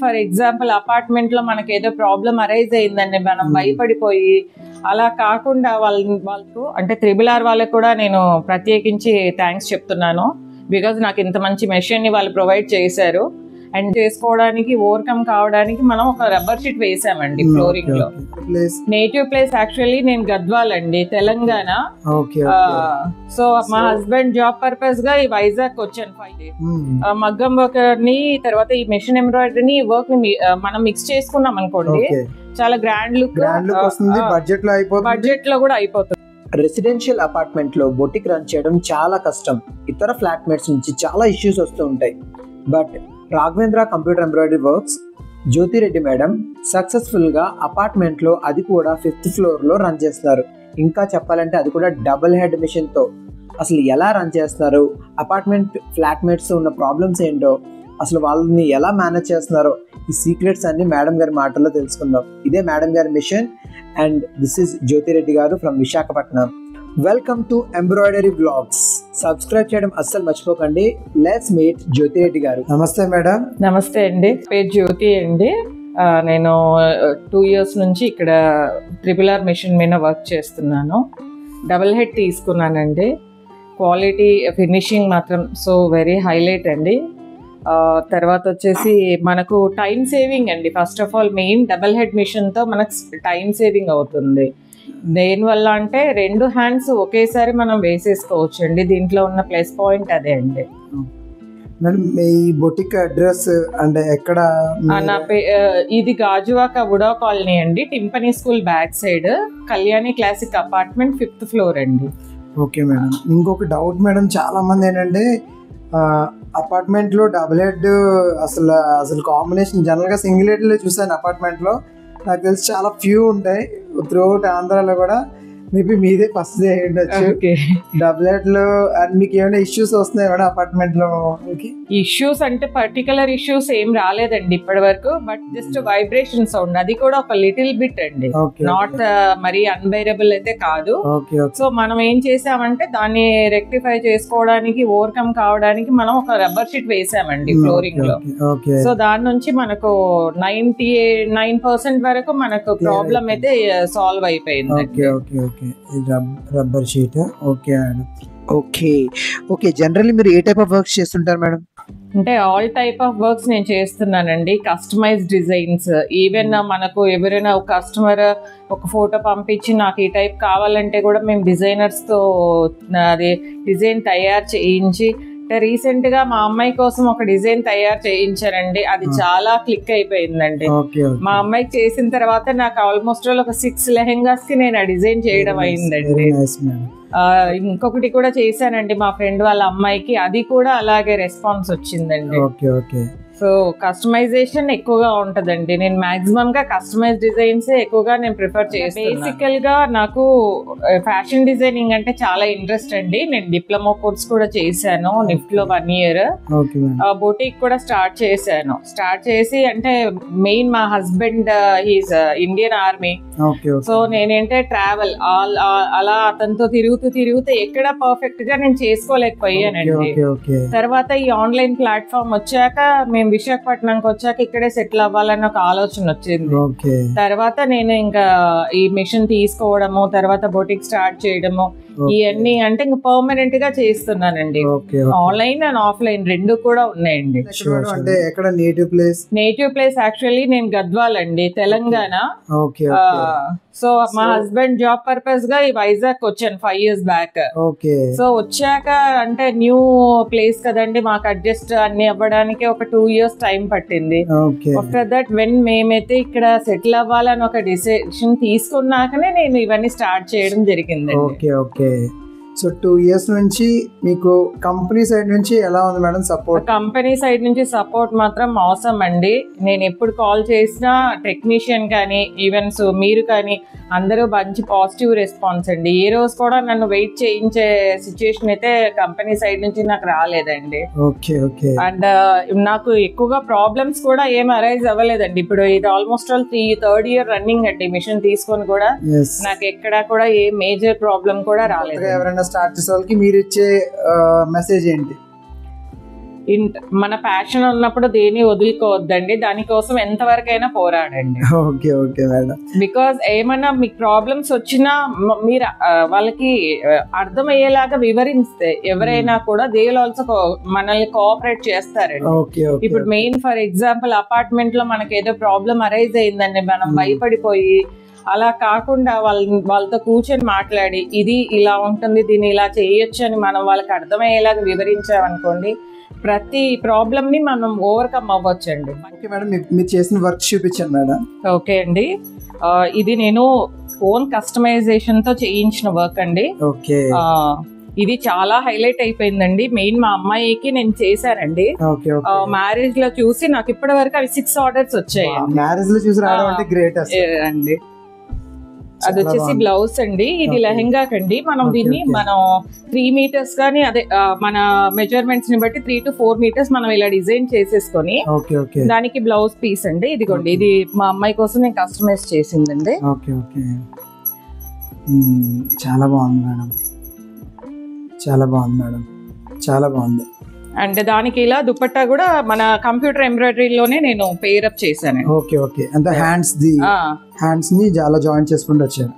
For example apartment లో మనకి ఏదో ప్రాబ్లం అరైజ్ అయిందండి, మనం భయపడిపోయి అలా కాకుండా వాళ్ళకు అంటే RRR వాళ్ళకి కూడా నేను ప్రత్యేకించి థ్యాంక్స్ చెప్తున్నాను. బికాజ్ నాకు ఇంత మంచి మెషిన్ ని వాళ్ళు ప్రొవైడ్ చేశారు. అండ్ చేసుకోవడానికి ఓవర్కమ్ కావడానికి మనం ఒక రబ్బర్ షీట్ వేసామండి ఫ్లోరింగ్ లో. నేటివ్ ప్లేస్ యాక్చువల్లీ నేను గద్వాల్ అండి, తెలంగాణ. సో మా హస్బెండ్ జాబ్ పర్పస్ గా ఈ వైజాగ్ వచ్చాను 5 days. మగ్గం వర్క్ ని తర్వాత ఈ మెషిన్ ఎంబ్రాయిడరీ వర్క్ ని మనం మిక్స్ చేసుకున్నాం అనుకోండి, చాలా గ్రాండ్ లుక్ బడ్జెట్ లో కూడా అయిపోతుంది. రెసిడెన్షియల్ అపార్ట్మెంట్ లో బొటిక్ రన్ చేయడం చాలా కష్టం. ఇతర ఫ్లాట్మేట్స్ నుంచి చాలా ఇష్యూస్ వస్తూ ఉంటాయి. But Raghavendra computer embroidery works Jyothi Reddy madam successful గా అపార్ట్మెంట్ లో, అది కూడా 5th floor లో రన్ చేస్తున్నారు. ఇంకా చెప్పాలంటే అది కూడా డబుల్ హెడ్ మిషన్ తో. అసలు ఎలా రన్ చేస్తున్నారు, అపార్ట్మెంట్ ఫ్లాట్మేట్స్ ఉన్న ప్రాబ్లమ్స్ ఏంటో, అసలు వాళ్ళని ఎలా మేనేజ్ చేస్తున్నారో, ఈ సీక్రెట్స్ అన్ని మేడం గారి మాటల్లో తెలుసుకుందాం. ఇదే మేడం గారి mission. And this is Jyothi Reddy గారు from Visakhapatnam. Welcome to embroidery blogs. Subscribe చేయడం అస్సలు మర్చిపోకండి. లెట్స్ మీట్ జ్యోతిరెడ్డి గారు. నమస్తే మేడం. నమస్తే అండి, పేరు జ్యోతి అండి. నేను 2 years నుంచి ఇక్కడ RRR మిషన్ మీద వర్క్ చేస్తున్నాను. డబుల్ హెడ్ తీసుకున్నానండి. క్వాలిటీ ఫినిషింగ్ మాత్రం సో వెరీ హైలైట్ అండి. తర్వాత వచ్చేసి మనకు టైం సేవింగ్ అండి. First of all main double head మిషన్తో మనకు టైం సేవింగ్ అవుతుంది. దేనివల్ల అంటే 2 hands ఒకేసారి మనం వేసేసుకోవచ్చు అండి. దీంట్లో ఉన్న ప్లస్ పాయింట్ అదే అండి. ఈ బొటిక్ అడ్రస్ అంటే ఎక్కడ? ఇది గాజువాక వుడా కాలనీ అండి, Timpany school back side, Kalyani classic apartment 5th floor అండి. Okay madam. ఇంకొక డౌట్ మేడం, చాలా మంది ఏంటంటే అపార్ట్మెంట్ లో డబుల్ హెడ్ అసలు కాంబినేషన్ జనరల్ గా సింగిల్ హెడ్ లో చూసాను. అపార్ట్మెంట్ లో నాకు తెలిసి చాలా ఫ్యూ ఉంటాయి త్రూఅవుట్ ఆంధ్రాలో కూడా. మేబీ మీదే ఫస్ట్ డే ఉండొచ్చు. డబుల్ హెడ్ లో మీకు ఏమైనా ఇష్యూస్ వస్తున్నాయి మేడం అపార్ట్మెంట్ లో? ఇష్యూస్ అంటే పర్టికులర్ ఇష్యూస్ ఏం రాలేదండి ఇప్పటి వరకు. బట్ జస్ట్ వైబ్రేషన్ సౌండ్, అది కూడా ఒక లిటిల్ బిట్ అండి, నాట్ మరీ అన్బైరబుల్ అయితే కాదు. సో మనం ఏం చేసామంటే దాన్ని రెక్టిఫై చేసుకోవడానికి, ఓవర్కమ్ కావడానికి మనం ఒక రబ్బర్ షీట్ వేసామండి ఫ్లోరింగ్ లో. సో దాని నుంచి మనకు 99% వరకు మనకు ప్రాబ్లం అయితే సాల్వ్ అయిపోయింది. Rubber sheet. Okay madam. Okay generally మీరు ఏ టైప్ ఆఫ్ వర్క్స్ చేస్తుంటారు మేడం? అంటే ఆల్ టైప్ ఆఫ్ వర్క్స్ నేను చేస్తున్నానండి. కస్టమైజ్ డిజైన్స్, ఈవెన్ మనకు ఎవరైనా ఒక కస్టమర్ ఒక ఫోటో పంపించి నాకు ఈ టైప్ కావాలంటే కూడా మేము డిజైనర్స్తో అది డిజైన్ తయారు చేయించి, రీసెంట్ గా మా అమ్మాయి కోసం ఒక డిజైన్ తయారు చేయించారండి. అది చాలా క్లిక్ అయిపోయిందండి. మా అమ్మాయికి చేసిన తర్వాత నాకు ఆల్మోస్ట్ ఒక 6 లెహెంగాస్ కి నేను ఆ డిజైన్ చేయడం అయిందండి. ఇంకొకటి కూడా చేశానండి మా ఫ్రెండ్ వాళ్ళ అమ్మాయికి, అది కూడా అలాగే రెస్పాన్స్ వచ్చిందండి. సో కస్టమైజేషన్ ఎక్కువగా ఉంటదండి. నేను మాక్సిమం గా కస్టమైజ్ డిజైన్స్ ఎక్కువగా నేను ప్రిఫర్ చేస్తాను. బేసికల్ గా నాకు ఫ్యాషన్ డిజైనింగ్ అంటే చాలా ఇంట్రెస్ట్ అండి. నేను డిప్లొమా కోర్స్ కూడా చేశాను నిఫ్ట్ లో 1 year. బొటిక్ కూడా స్టార్ట్ చేశాను. స్టార్ట్ చేసి అంటే మెయిన్ మా husband he's Indian army. So నేనేంటే ట్రావెల్ అలా అతనితో తిరుగుతూ ఎక్కడ పర్ఫెక్ట్ గా నేను చేసుకోలేకపోయానండి. తర్వాత ఈ ఆన్లైన్ ప్లాట్ఫామ్ వచ్చాక మేము విశాఖపట్నంకి వచ్చాక ఇక్కడే సెటిల్ అవ్వాలని ఒక ఆలోచన వచ్చింది. తర్వాత నేను ఇంకా ఈ మిషన్ తీసుకోవడము, తర్వాత బొటిక్ స్టార్ట్ చేయడము, ఇవన్నీ అంటే ఇంకా పర్మనెంట్ గా చేస్తున్నానండి. ఆన్లైన్ అండ్ ఆఫ్లైన్ 2 కూడా ఉన్నాయండి. అంటే ఎక్కడ నేటివ్ ప్లేస్ యాక్చువల్లీ నేను గద్వాల్ అండి, తెలంగాణ. సో మా హస్బెండ్ జాబ్ పర్పస్ గా ఈ వైజాగ్ వచ్చాను 5 years బ్యాక్. సో వచ్చాక అంటే న్యూ ప్లేస్ కదండి, మాకు అడ్జస్ట్ అన్ని అవ్వడానికి ఒక 2 years టైం పట్టింది. ఆఫ్టర్ దట్ వెన్ మేమైతే ఇక్కడ సెటిల్ అవ్వాలని ఒక డిసిషన్ తీసుకున్నాకనే నేను ఇవన్నీ స్టార్ట్ చేయడం జరిగింది. సో 2 years నుంచి మీకు కంపెనీ సైడ్ నుంచి ఎలా ఉంది మేడం సపోర్ట్? కంపెనీ సైడ్ నుంచి సపోర్ట్ మాత్రం అవసరం అండి. నేను ఎప్పుడు కాల్ చేసినా టెక్నీషియన్ కానీ ఈవెన్స్ మీరు కానీ అందరూ మంచి పాజిటివ్ రెస్పాన్స్ అండి. ఏ రోజు కూడా నన్ను వెయిట్ చేయించే సిచ్యుయేషన్ అయితే కంపెనీ సైడ్ నుంచి నాకు రాలేదండి. అండ్ నాకు ఎక్కువగా ప్రాబ్లమ్స్ కూడా ఏం అరైజ్ అవ్వలేదండి. ఇప్పుడు ఇది almost all 3rd year running అండి మిషన్ తీసుకొని కూడా నాకు ఎక్కడా కూడా ఏ మేజర్ ప్రాబ్లం కూడా రాలేదు. ఎవరైనా స్టార్ట్ చేసే వాళ్ళకి మీరు ఇచ్చే మెసేజ్ ఏంటి? మన ప్యాషన్ ఉన్నప్పుడు దేని వదులుకోవద్దండి, దానికోసం ఎంతవరకైనా పోరాడండి. Okay okay madam. బికాజ్ ఏమన్నా మీకు ప్రాబ్లమ్స్ వచ్చినా మీరు వాళ్ళకి అర్థమయ్యేలాగా వివరిస్తే ఎవరైనా కూడా దే విల్ ఆల్సో మనల్ని కోఆపరేట్ చేస్తారండి. ఇప్పుడు మెయిన్ ఫర్ ఎగ్జాంపుల్ అపార్ట్మెంట్ లో మనకి ఏదో ప్రాబ్లం అరైజ్ అయిందండి, మనం భయపడిపోయి అలా కాకుండా వాళ్ళతో కూర్చొని మాట్లాడి ఇది ఇలా ఉంటుంది, దీన్ని ఇలా చేయొచ్చు అని మనం వాళ్ళకి అర్థమయ్యేలాగా వివరించామనుకోండి, ప్రతి ప్రాబ్లమ్ ని మనం ఓవర్కమ్ అవ్వచ్చండి. ఓకే మేడం, మీరు చేసిన వర్క్ చూపించండి మేడం. ఓకే అండి, ఇది నేను ఓన్ కస్టమైజేషన్ తో చేయించిన వర్క్ అండి. ఓకే, ఇది చాలా హైలైట్ అయిపోయిందండి. మెయిన్ మా అమ్మాయికి నేను చేశానండి. మ్యారేజ్ లో చూసి నాకు ఇప్పటి వరకు అవి 6 ఆర్డర్స్ వచ్చాయి. మ్యారేజ్ లో చూసి రావడం అంటే గ్రేట్ అండి. అది వచ్చేసి బ్లౌజ్ అండి, ఇది లెహెంగా కండి. మనం దీన్ని మనం 3 మీటర్స్ కానీ అదే మన మెజర్మెంట్స్ ని బట్టి 3 to 4 మీటర్స్ మనం ఇలా డిజైన్ చేసేసుకొని దానికి బ్లౌజ్ పీస్ అండి. ఇదిగోండి, ఇది మా అమ్మాయి కోసం నేను కస్టమైజ్ చేసిందండి. ఓకే ఓకే, చాలా బాగుంది మేడం, చాలా బాగుంది మేడం, చాలా బాగుంది. అంటే దానికి ఇలా దుపట్టా కూడా మన కంప్యూటర్ ఎంబ్రాయిడరీలోనే నేను పేరప్ చేశాను. ఓకే ఓకే, అంటే హ్యాండ్స్ ని చాలా జాయిన్ చేసుకుంటూ వచ్చాను.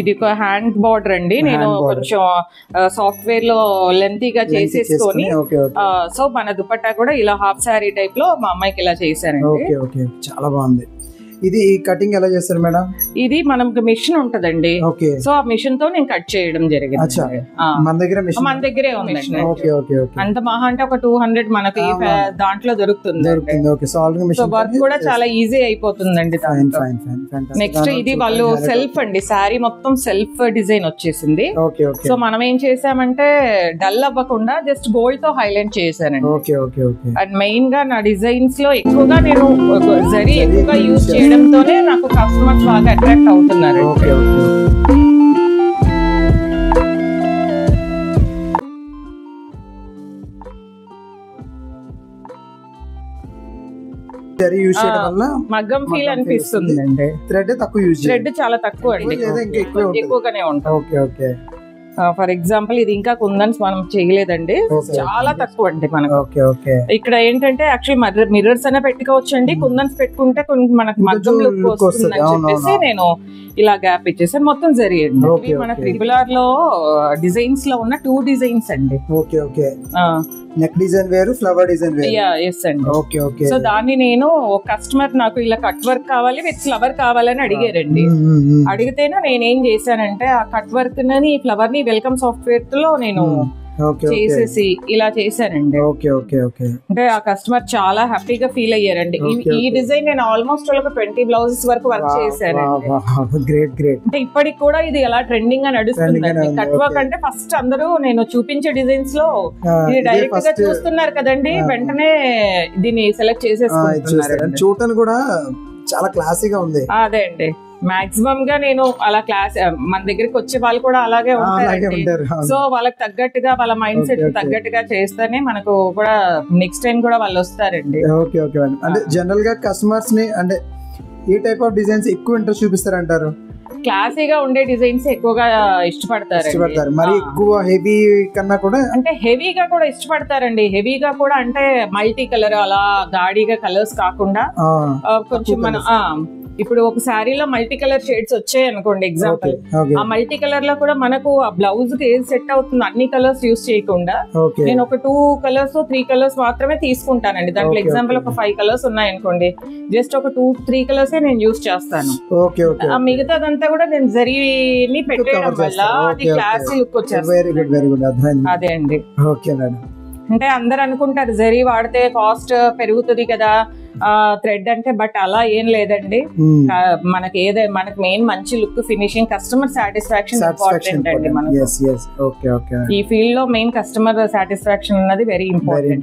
ఇది ఒక హ్యాండ్ బార్డర్ అండి, నేను కొంచెం సాఫ్ట్వేర్ లో లెంతీగా చేసేసుకొని సో మన దుపట్టా కూడా ఇలా హాఫ్ శారీ టైప్ లో మా అమ్మాయికి ఇలా చేశానండి. ఓకే ఓకే, చాలా బాగుంది. ఇది కటింగ్ ఎలా చేస్తారు మేడం? ఇది మనకి మిషన్ ఉంటదండి. ఓకే, సో ఆ మిషన్ తో నేను కట్ చేయడం జరిగింది. మన దగ్గరే ఉంది. ఓకే ఓకే, అంత మహా అంటే ఒక 200 మనకి దాంట్లో దొరుకుతుంది. సో వర్క్ కూడా చాలా ఈజీ అయిపోతుందండి. నెక్స్ట్ ఇది వాళ్ళు సెల్ఫ్ అండి, శారీ మొత్తం సెల్ఫ్ డిజైన్ వచ్చేసింది. సో మనం ఏం చేసామంటే డల్ అవ్వకుండా జస్ట్ గోల్డ్ తో హైలైట్ చేశానండి. అండ్ మెయిన్ గా నా డిజైన్స్ లో ఎక్కువగా నేను జరీ ఎక్కువగా యూజ్ చేయడంతోనే నాకు కస్టమర్స్ బాగా అట్రాక్ట్ అవుతున్నారు. మగ్గం ఫీల్ అనిపిస్తుంది అండి. థ్రెడ్ చాలా తక్కువ అండి, ఎక్కువగానే ఉంటుంది. ఫర్ ఎగ్జాంపుల్ ఇది ఇంకా కుందన్స్ మనం చేయలేదండి, చాలా తక్కువ అండి మనకు. ఇక్కడ ఏంటంటే యాక్చువల్లీ మిర్రర్స్ అయినా పెట్టుకోవచ్చు అండి, కుందన్స్ పెట్టుకుంటే మనకి మగ్గం లుక్ వస్తుంది అని చెప్పేసి నేను ఇలా గ్యాప్ ఇచ్చేసాను. మొత్తం జరిగింది మనకి రెగ్యులర్ లో డిజైన్స్ లో ఉన్న 2 డిజైన్స్ అండి. ఓకే ఓకే, నెక్ డిజైన్ వేరు, ఫ్లవర్ డిజైన్ వేరు. ఎస్ అండి. ఓకే ఓకే, సో దాన్ని నేను కస్టమర్ నాకు ఇలా కట్ వర్క్ కావాలి విత్ ఫ్లవర్ కావాలని అడిగారండి. అడిగితేనే నేనేం చేశానంటే ఆ కట్ వర్క్ ని ఫ్లవర్ ని వెల్కమ్ సాఫ్ట్వేర్ లో నేను చేసేసి ఇలా చేశానండి. అంటే ఆ కస్టమర్ చాలా హ్యాపీగా ఫీల్ అయ్యారండి. ఈ డిజైన్ నేను ఆల్మోస్ట్ ఒక 20 బ్లౌజెస్ వరకు వర్క్ చేశాను. అంటే ఇప్పటికి కూడా ఇది ఎలా ట్రెండింగ్ గా నడుస్తుందండి. కట్ వర్క్ అంటే ఫస్ట్ అందరూ నేను చూపించే డిజైన్స్ లో ఇది డైరెక్ట్ గా చూస్తున్నారు కదండి, వెంటనే దీన్ని సెలెక్ట్ చేసేసుకుంటున్నారు. చూడటానికి కూడా చాలా క్లాసీగా ఉంది. అదే అండి, మాక్సిమం గా నేను అలా క్లాస్ మన దగ్గరికి వచ్చే వాళ్ళు కూడా అలాగే ఉంటారు. సో వాళ్ళకి తగ్గట్టుగా వాళ్ళ మైండ్ సెట్ తగ్గట్టుగా చేస్తేనే మనకు కూడా నెక్స్ట్ టైం కూడా వాళ్ళు వస్తారండి. ఓకే ఓకే, అంటే జనరల్ గా కస్టమర్స్ ని అంటే ఏ టైప్ ఆఫ్ డిజైన్స్ ఎక్కువ ఇంట్రెస్ట్ చూపిస్తారంటారు? క్లాసీగా ఉండే డిజైన్స్ ఎక్కువగా ఇష్టపడతారు. మరి ఎక్కువ హెవీ కన్నా కూడా అంటే హెవీగా కూడా ఇష్టపడతారండి. హెవీగా కూడా అంటే మల్టీ కలర్ అలా గాడిగా కలర్స్ కాకుండా కొంచెం మన ఇప్పుడు ఒక శారీలో మల్టీ కలర్ షేడ్స్ వచ్చాయి అనుకోండి ఎగ్జాంపుల్, ఆ మల్టీ కలర్ లో కూడా మనకు ఆ బ్లౌజ్ కి ఏది సెట్ అవుతుంది అన్ని కలర్స్ యూజ్ చేయకుండా నేను ఒక 2 కలర్స్ 3 కలర్స్ మాత్రమే తీసుకుంటానండి. దాంట్లో ఎగ్జాంపుల్ ఒక 5 కలర్స్ ఉన్నాయి అనుకోండి, జస్ట్ ఒక 2-3 కలర్స్ నేను యూజ్ చేస్తాను. మిగతాదంతా కూడా నేను జరీని పెట్టేయడం వల్ల అది క్లాసీ లుక్ వచ్చేస్తుంది. అదే అండి. అంటే అందరు అనుకుంటారు జరీ వాడితే కాస్ట్ పెరుగుతుంది కదా థ్రెడ్ అంటే, బట్ అలా ఏం లేదండి. మనకి మనకి మెయిన్ మంచి look, finishing, customer satisfaction important అండి. మనకి ఈ ఫీల్డ్ లో మెయిన్ కస్టమర్ సాటిస్ఫాక్షన్ అన్నది వెరీ ఇంపార్టెంట్.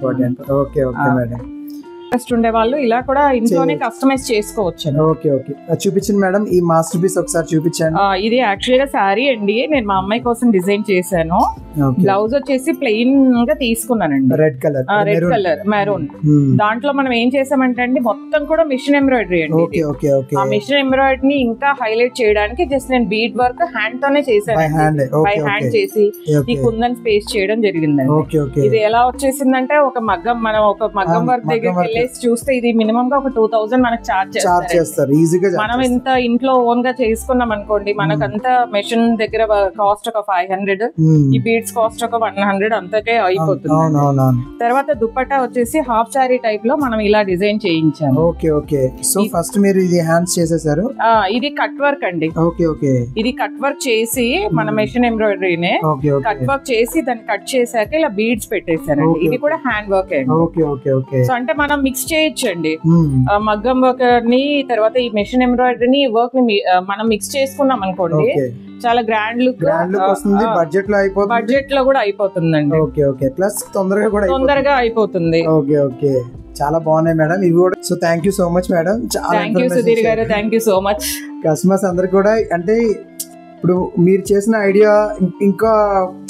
ఇంట్రెస్ట్ ఉండే వాళ్ళు ఇలా కూడా ఇంట్లోనే కస్టమైజ్ చేసుకోవచ్చు. ఓకే ఓకే, చూపించండి మేడం ఈ మాస్టర్ పీస్ ఒకసారి చూపించండి. ఇది యాక్చువల్ గా శారీ అండి, నేను మా అమ్మాయి కోసం డిజైన్ చేశాను. బ్లౌజ్ వచ్చేసి ప్లెయిన్ గా తీసుకున్నానండి, రెడ్ కలర్ మెరూన్. దాంట్లో మనం ఏం చేసామంటే అండి మొత్తం కూడా మిషన్ ఎంబ్రాయిడరీ అండి. ఆ మిషన్ ఎంబ్రాయిడరీ ఇంకా హైలైట్ చేయడానికి జస్ట్ నేను బీడ్ వర్క్ హ్యాండ్ తోనే చేశాను, బై హ్యాండ్ చేసి ఈ కుందన్ స్పేస్ చేయడం జరిగిందండి. ఇది ఎలా వచ్చేసిందంటే ఒక మగ్గం, మనం ఒక మగ్గం వర్క్ దగ్గరికి వెళ్ళేసి చూస్తే ఇది మినిమం గా ఒక 2000 మనకు చార్జ్ చేస్తారు. మనం ఇంత ఇంట్లో ఓన్ గా చేసుకున్నాం అనుకోండి, మనకంతా మెషిన్ దగ్గర కాస్ట్ ఒక 500, ఈ బీడ్స్ కాస్ట్ ఒక 100 అంతకే అయిపోతుంది. తర్వాత దుపట్టా వచ్చేసి హాఫ్ సారీ టైప్ లో మనం ఇలా డిజైన్ చేయించాము. ఓకే ఓకే, సో ఫస్ట్ మీరు ఇది హ్యాండ్స్ చేసేసారు. ఇది కట్ వర్క్ అండి. ఓకే ఓకే, ఇది కట్ వర్క్ చేసి మన మెషిన్ ఎంబ్రాయిడరీనే కట్ వర్క్ చేసి దాన్ని కట్ చేశాక ఇలా బీడ్స్ పెట్టేశారండి. ఇది కూడా హ్యాండ్ వర్క్ అండి. ఓకే ఓకే ఓకే, సో అంటే మనం మిక్స్ చేయొచ్చండి మగ్గం వర్క్ ని తర్వాత ఈ మెషిన్ ఎంబ్రాయిడరీ వర్క్ ని మనం మిక్స్ చేసుకున్నాం అనుకోండి, చాలా గ్రాండ్ లుక్ వస్తుంది, బడ్జెట్ లో కూడా అయిపోతుందండి. ఓకే ఓకే, ప్లస్ తొందరగా అయిపోతుంది. ఓకే ఓకే, చాలా బాగున్నాయి మేడం ఇవి కూడా. So thank you so much madam. Thank you Sudheer గారు, thank you so much. Customers అందరు కూడా అంటే ఇప్పుడు మీరు చేసిన ఐడియా ఇంకా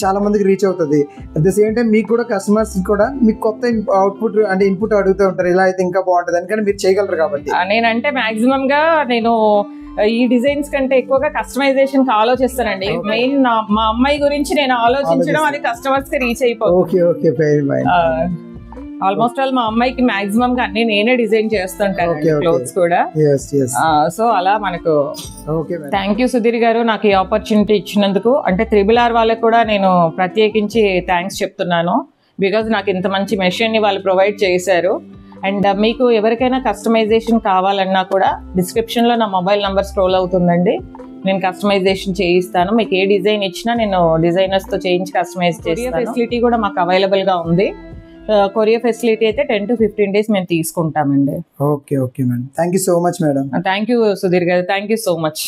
చాలా మందికి రీచ్ అవుతుంది. అట్ ద సేమ్ టైం మీకు కూడా కస్టమర్స్ కూడా మీకు కొత్త అవుట్పుట్ అంటే ఇన్పుట్ అడుగుతూ ఉంటారు, ఇలా అయితే ఇంకా బాగుంటుంది ఎందుకంటే మీరు చేయగలరు కాబట్టి. నేనంటే మాక్సిమం గా నేను ఈ డిజైన్స్ కంటే ఎక్కువగా కస్టమైజేషన్ కి ఆలోచిస్తానండి. మెయిన్ మా అమ్మాయి గురించి నేను ఆలోచించడం, అది కస్టమర్స్ కి రీచ్ అయిపోతుంది. Okay okay, very nice. Almost all మా అమ్మాయికి మాక్సిమం గా అన్ని నేనే డిజైన్ చేస్తుంటాను, క్లోత్స్ కూడా. సో అలా మనకు థ్యాంక్ యూ సుధీర్ గారు నాకు ఈ ఆపర్చునిటీ ఇచ్చినందుకు. అంటే RRR వాళ్ళకి కూడా నేను ప్రత్యేకించి థ్యాంక్స్ చెప్తున్నాను, బికాజ్ నాకు ఇంత మంచి మెషిన్ ని వాళ్ళు ప్రొవైడ్ చేశారు. అండ్ మీకు ఎవరికైనా కస్టమైజేషన్ కావాలన్నా కూడా డిస్క్రిప్షన్ లో నా మొబైల్ నంబర్ స్క్రోల్ అవుతుందండి, నేను కస్టమైజేషన్ చేయిస్తాను. మీకు ఏ డిజైన్ ఇచ్చినా నేను డిజైనర్స్ తో చేయించి కస్టమైజ్ చేస్తాను. ఫెసిలిటీ కూడా మాకు అవైలబుల్ గా ఉంది. కొరియర్ ఫెసిలిటీ అయితే 10 to 15 days మేము తీసుకుంటామండి. Okay okay madam, thank you so much madam. Thank you Sudheer గారు, థ్యాంక్ యూ సో మచ్.